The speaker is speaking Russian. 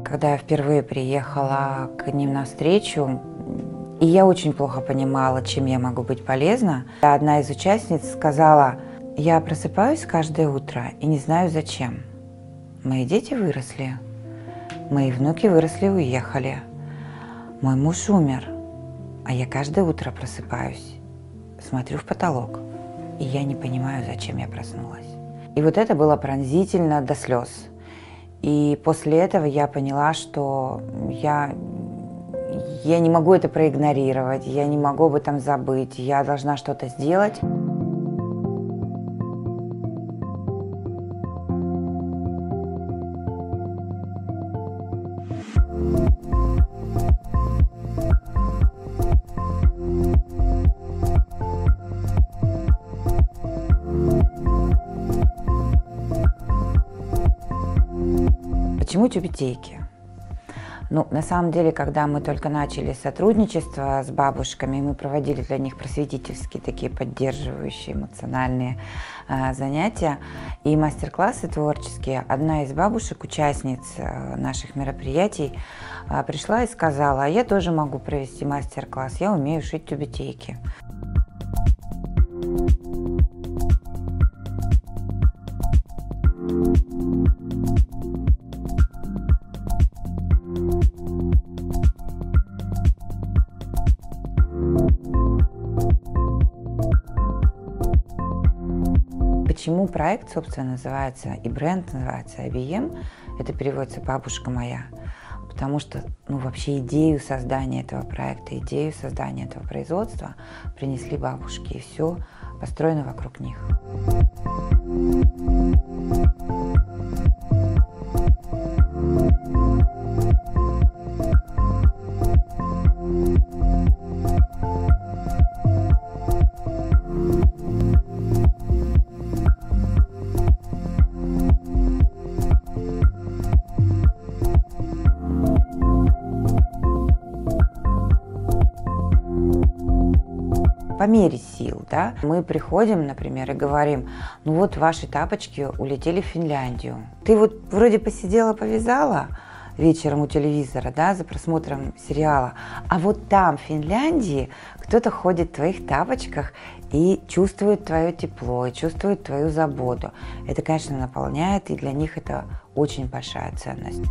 Когда я впервые приехала к ним на встречу, и я очень плохо понимала, чем я могу быть полезна, одна из участниц сказала: «Я просыпаюсь каждое утро и не знаю зачем. Мои дети выросли, мои внуки выросли и уехали, мой муж умер, а я каждое утро просыпаюсь, смотрю в потолок, и я не понимаю, зачем я проснулась». И вот это было пронзительно до слез. И после этого я поняла, что я не могу это проигнорировать, я не могу об этом забыть, я должна что-то сделать. Почему тюбетейки? Ну, на самом деле, когда мы только начали сотрудничество с бабушками, мы проводили для них просветительские, такие поддерживающие, эмоциональные занятия и мастер-классы творческие. Одна из бабушек, участниц наших мероприятий, пришла и сказала: «А я тоже могу провести мастер-класс, я умею шить тюбетейки». Почему проект, собственно, называется и бренд называется IBM, это переводится «бабушка моя», потому что, вообще идею создания этого проекта, идею создания этого производства принесли бабушки, и все построено вокруг них. По мере сил, да, мы приходим, например, и говорим: ну вот ваши тапочки улетели в Финляндию. Ты вот вроде посидела, повязала вечером у телевизора, да, за просмотром сериала, а вот там, в Финляндии, кто-то ходит в твоих тапочках и чувствует твое тепло, и чувствует твою заботу. Это, конечно, наполняет, и для них это очень большая ценность.